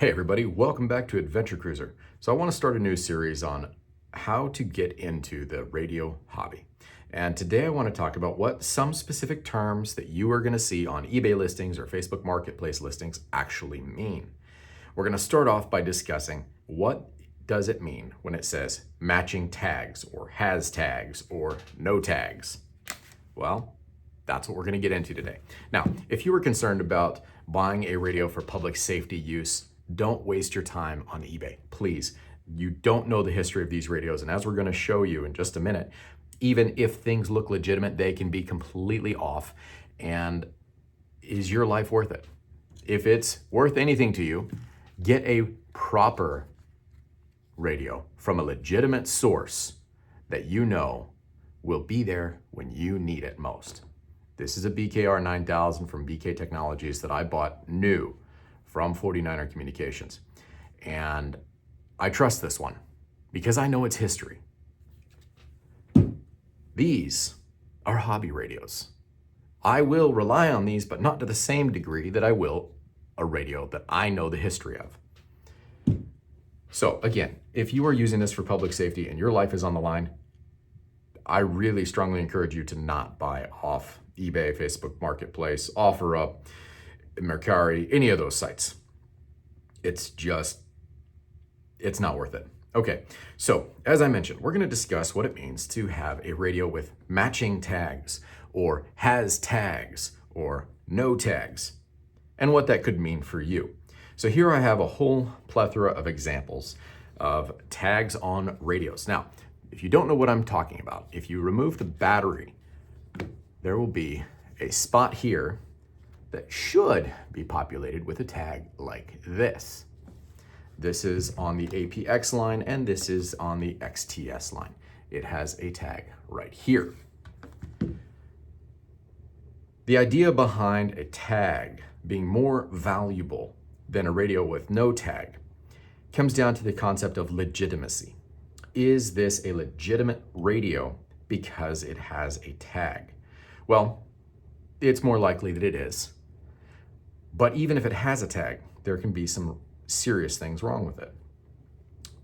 Hey everybody, welcome back to Adventure Cruiser. So I want to start a new series on how to get into the radio hobby. And today I want to talk about what some specific terms that you are going to see on eBay listings or Facebook Marketplace listings actually mean. We're going to start off by discussing what does it mean when it says matching tags or has tags or no tags. Well, that's what we're going to get into today. Now, if you were concerned about buying a radio for public safety use, don't waste your time on eBay, please. You don't know the history of these radios, and as we're going to show you in just a minute, even if things look legitimate, they can be completely off. And is your life worth it? If it's worth anything to you, get a proper radio from a legitimate source that you know will be there when you need it most. This is a BKR 9000 from BK Technologies that I bought new from 49er Communications. And I trust this one because I know its history. These are hobby radios. I will rely on these, but not to the same degree that I will a radio that I know the history of. So again, if you are using this for public safety and your life is on the line, I really strongly encourage you to not buy off eBay, Facebook Marketplace, OfferUp, Mercari, any of those sites. It's not worth it. Okay, so as I mentioned, we're going to discuss what it means to have a radio with matching tags or has tags or no tags and what that could mean for you. So here I have a whole plethora of examples of tags on radios. Now, if you don't know what I'm talking about, if you remove the battery, there will be a spot here that should be populated with a tag like this. This is on the APX line and this is on the XTS line. It has a tag right here. The idea behind a tag being more valuable than a radio with no tag comes down to the concept of legitimacy. Is this a legitimate radio because it has a tag? Well, it's more likely that it is. But even if it has a tag, there can be some serious things wrong with it.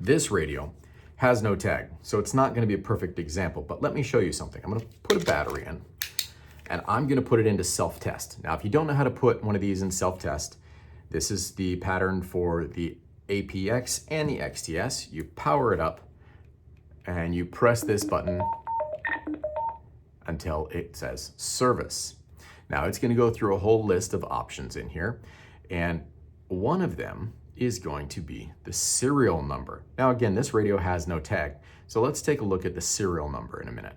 This radio has no tag, so it's not going to be a perfect example, but let me show you something. I'm going to put a battery in, and I'm going to put it into self-test. Now, if you don't know how to put one of these in self-test, this is the pattern for the APX and the XTS. You power it up, and you press this button until it says service. Now it's going to go through a whole list of options in here, and one of them is going to be the serial number. Now again, this radio has no tag, so let's take a look at the serial number in a minute.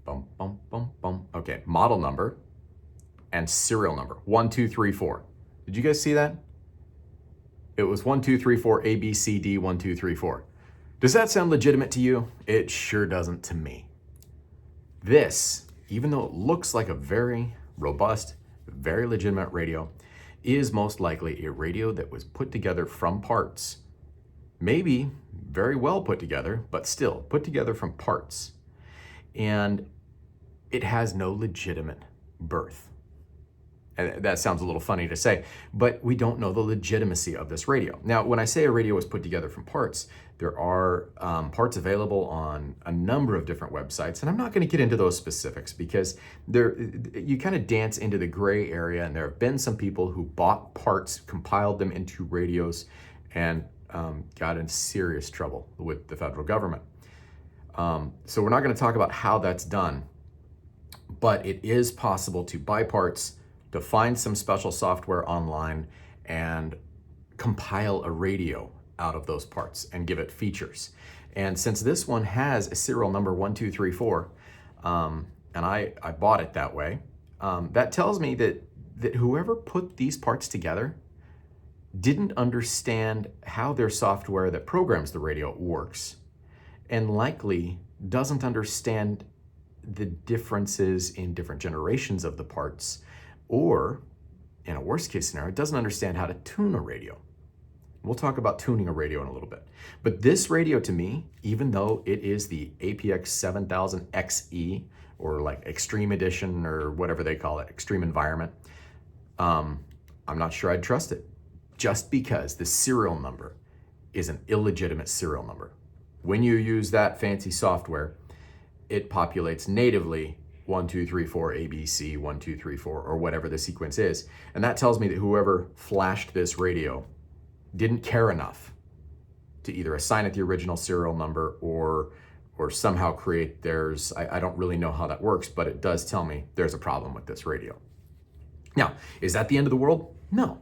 Bum, bum, bum, bum. Okay, model number and serial number, 1234. Did you guys see that? It was 1234 ABCD 1234. Does that sound legitimate to you? It sure doesn't to me. This, even though it looks like a very robust, very legitimate radio, is most likely a radio that was put together from parts. Maybe very well put together, but still put together from parts. And it has no legitimate birth. And that sounds a little funny to say, but we don't know the legitimacy of this radio. Now, when I say a radio was put together from parts, there are parts available on a number of different websites, and I'm not going to get into those specifics because you kind of dance into the gray area, and there have been some people who bought parts, compiled them into radios, and got in serious trouble with the federal government. So we're not going to talk about how that's done, but it is possible to buy parts, to find some special software online and compile a radio out of those parts and give it features. And since this one has a serial number 1234, and I bought it that way, that tells me that whoever put these parts together didn't understand how their software that programs the radio works, and likely doesn't understand the differences in different generations of the parts, or in a worst case scenario, doesn't understand how to tune a radio. We'll talk about tuning a radio in a little bit. But this radio to me, even though it is the APX 7000 XE, or like Extreme Edition, or whatever they call it, Extreme Environment, I'm not sure I'd trust it. Just because the serial number is an illegitimate serial number. When you use that fancy software, it populates natively 1, 2, 3, 4, ABC, 1, 2, 3, 4, or whatever the sequence is. And that tells me that whoever flashed this radio didn't care enough to either assign it the original serial number or somehow create theirs. I don't really know how that works, but it does tell me there's a problem with this radio. Now, is that the end of the world? No.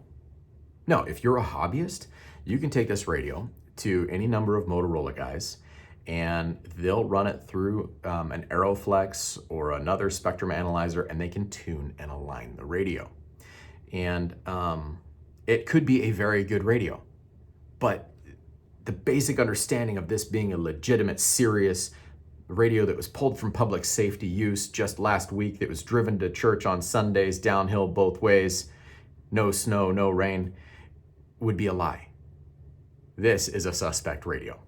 No, if you're a hobbyist, you can take this radio to any number of Motorola guys and they'll run it through an Aeroflex or another spectrum analyzer, and they can tune and align the radio. And it could be a very good radio, but the basic understanding of this being a legitimate, serious radio that was pulled from public safety use just last week, that was driven to church on Sundays, downhill both ways, no snow, no rain, would be a lie. This is a suspect radio.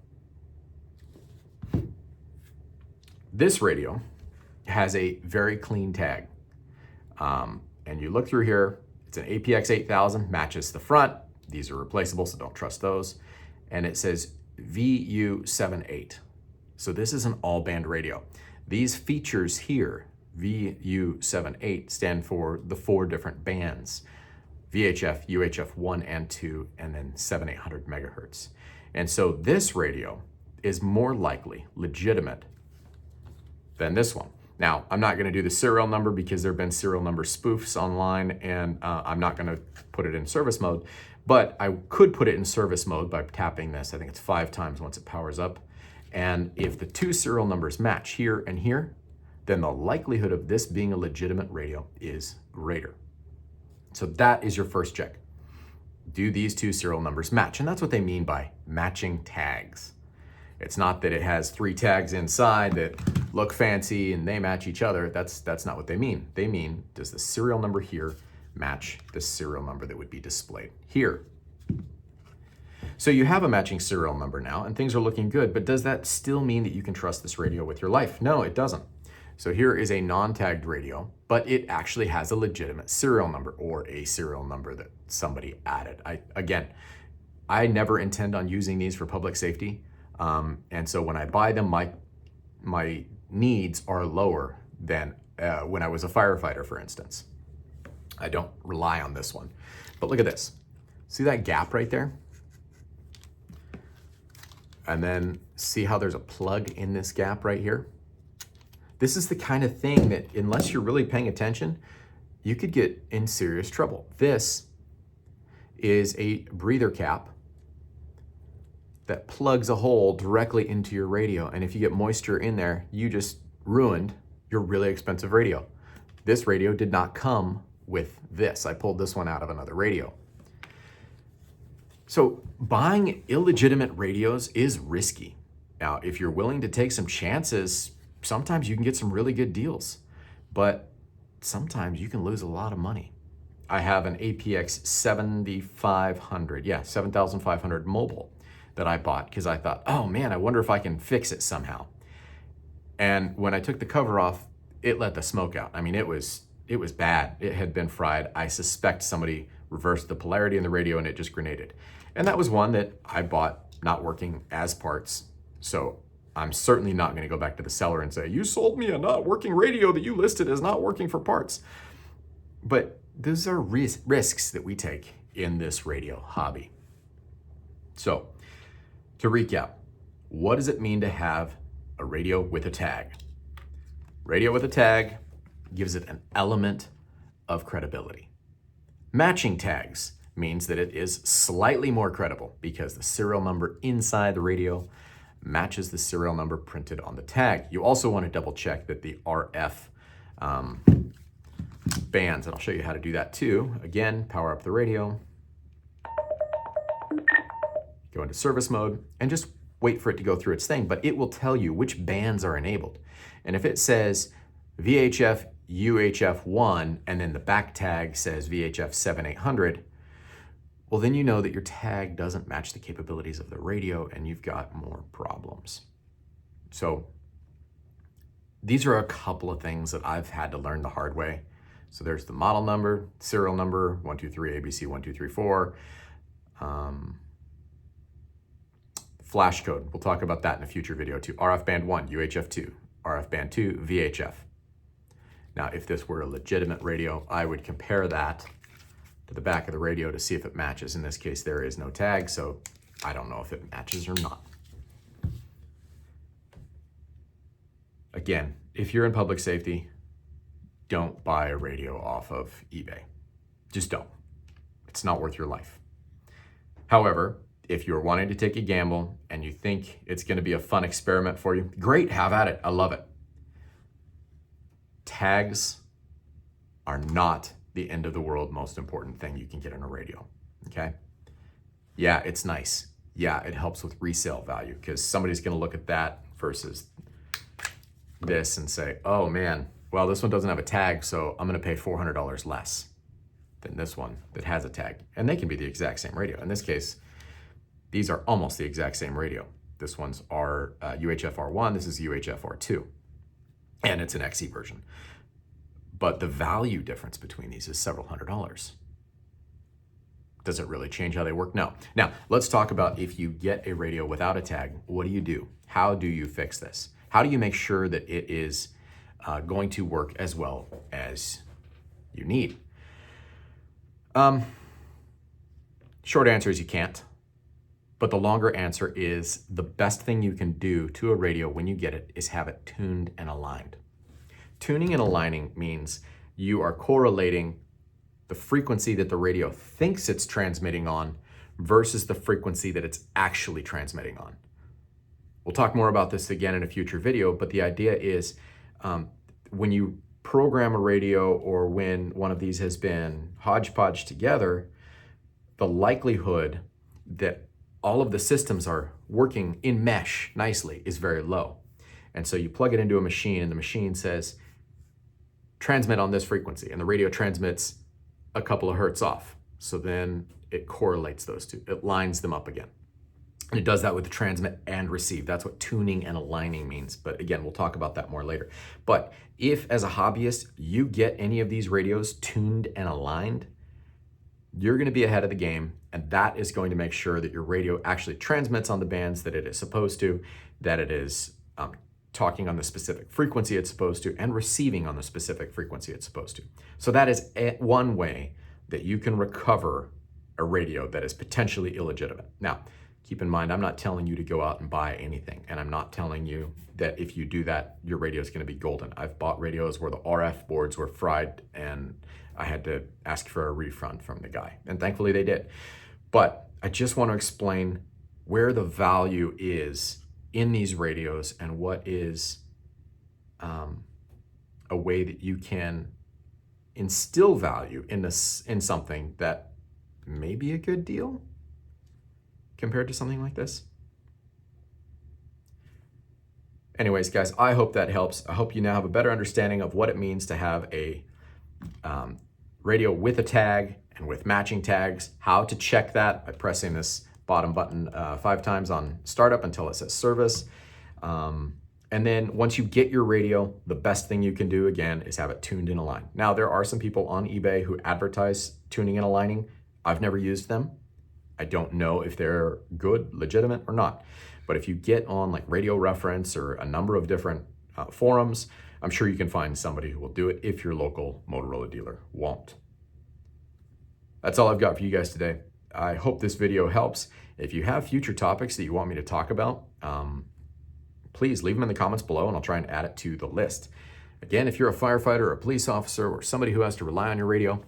This radio has a very clean tag. And you look through here, it's an APX 8000, matches the front. These are replaceable, so don't trust those. And it says VU78. So this is an all-band radio. These features here, VU78, stand for the 4 different bands: VHF, UHF 1 and 2, and then 7/800 megahertz. And so this radio is more likely legitimate than this one. Now, I'm not going to do the serial number because there have been serial number spoofs online, and I'm not going to put it in service mode, but I could put it in service mode by tapping this. I think it's 5 times once it powers up. And if the 2 serial numbers match here and here, then the likelihood of this being a legitimate radio is greater. So that is your first check. Do these 2 serial numbers match? And that's what they mean by matching tags. It's not that it has 3 tags inside that look fancy and they match each other. That's not what they mean. They mean, does the serial number here match the serial number that would be displayed here? So you have a matching serial number now and things are looking good, but does that still mean that you can trust this radio with your life? No, it doesn't. So here is a non-tagged radio, but it actually has a legitimate serial number, or a serial number that somebody added. I never intend on using these for public safety. And so when I buy them, my needs are lower than when I was a firefighter, for instance. I don't rely on this one. But look at this. See that gap right there? And then see how there's a plug in this gap right here? This is the kind of thing that, unless you're really paying attention, you could get in serious trouble. This is a breather cap that plugs a hole directly into your radio. And if you get moisture in there, you just ruined your really expensive radio. This radio did not come with this. I pulled this one out of another radio. So buying illegitimate radios is risky. Now, if you're willing to take some chances, sometimes you can get some really good deals, but sometimes you can lose a lot of money. I have an APX 7500, 7500 mobile that I bought because I thought, oh man, I wonder if I can fix it somehow. And when I took the cover off, it let the smoke out. I mean, it was bad. It had been fried. I suspect somebody reversed the polarity in the radio and it just grenaded. And that was one that I bought not working as parts. So I'm certainly not going to go back to the seller and say, you sold me a not working radio that you listed as not working for parts. But those are risks that we take in this radio hobby. So to recap, what does it mean to have a radio with a tag? Radio with a tag gives it an element of credibility. Matching tags means that it is slightly more credible because the serial number inside the radio matches the serial number printed on the tag. You also want to double check that the RF bands, and I'll show you how to do that too. Again, power up the radio, go into service mode, and just wait for it to go through its thing, but it will tell you which bands are enabled. And if it says VHF UHF 1 and then the back tag says VHF 7800, well, then you know that your tag doesn't match the capabilities of the radio and you've got more problems. So these are a couple of things that I've had to learn the hard way. So there's the model number, serial number, 123 ABC 1234. Flash code, we'll talk about that in a future video too. RF band 1, UHF 2, RF band 2, VHF. Now, if this were a legitimate radio, I would compare that to the back of the radio to see if it matches. In this case, there is no tag, so I don't know if it matches or not. Again, if you're in public safety, don't buy a radio off of eBay. Just don't. It's not worth your life. However, if you're wanting to take a gamble and you think it's going to be a fun experiment for you, great, have at it. I love it. Tags are not the end of the world most important thing you can get in a radio, okay? Yeah, it's nice. Yeah, it helps with resale value because somebody's going to look at that versus this and say, oh man, well, this one doesn't have a tag, so I'm going to pay $400 less than this one that has a tag. And they can be the exact same radio. In this case, these are almost the exact same radio. This one's UHF R1, this is UHF R2, and it's an XE version. But the value difference between these is several $100s. Does it really change how they work? No. Now, let's talk about if you get a radio without a tag, what do you do? How do you fix this? How do you make sure that it is going to work as well as you need? Short answer is you can't. But the longer answer is the best thing you can do to a radio when you get it is have it tuned and aligned. Tuning and aligning means you are correlating the frequency that the radio thinks it's transmitting on versus the frequency that it's actually transmitting on. We'll talk more about this again in a future video, but the idea is when you program a radio or when one of these has been hodgepodge together, the likelihood that all of the systems are working in mesh nicely is very low. And so you plug it into a machine and the machine says, transmit on this frequency, and the radio transmits a couple of hertz off. So then it correlates those two, it lines them up again. And it does that with the transmit and receive. That's what tuning and aligning means. But again, we'll talk about that more later. But if as a hobbyist, you get any of these radios tuned and aligned, you're going to be ahead of the game, and that is going to make sure that your radio actually transmits on the bands that it is supposed to, that it is talking on the specific frequency it's supposed to, and receiving on the specific frequency it's supposed to. So that is one way that you can recover a radio that is potentially illegitimate. Now, keep in mind, I'm not telling you to go out and buy anything, and I'm not telling you that if you do that, your radio is going to be golden. I've bought radios where the RF boards were fried and I had to ask for a refund from the guy, and thankfully they did. But I just want to explain where the value is in these radios and what is a way that you can instill value in something that may be a good deal compared to something like this. Anyways, guys, I hope that helps. I hope you now have a better understanding of what it means to have a radio with a tag and with matching tags, how to check that by pressing this bottom button 5 times on startup until it says service. And then once you get your radio, the best thing you can do again is have it tuned and aligned. Now, there are some people on eBay who advertise tuning and aligning. I've never used them. I don't know if they're good, legitimate or not. But if you get on like Radio Reference or a number of different forums, I'm sure you can find somebody who will do it if your local Motorola dealer won't. That's all I've got for you guys today. I hope this video helps. If you have future topics that you want me to talk about, please leave them in the comments below and I'll try and add it to the list. Again, if you're a firefighter or a police officer or somebody who has to rely on your radio,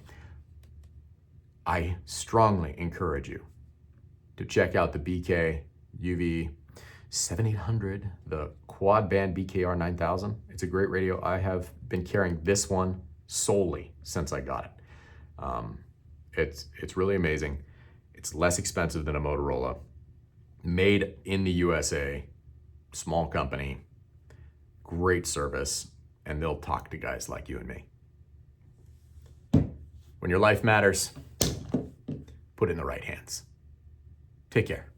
I strongly encourage you to check out the BK UV 7800, the quad band BKR 9000. It's a great radio. I have been carrying this one solely since I got it. It's really amazing. It's less expensive than a Motorola, made in the USA, small company, great service, and they'll talk to guys like you and me. When your life matters, put in the right hands. Take care.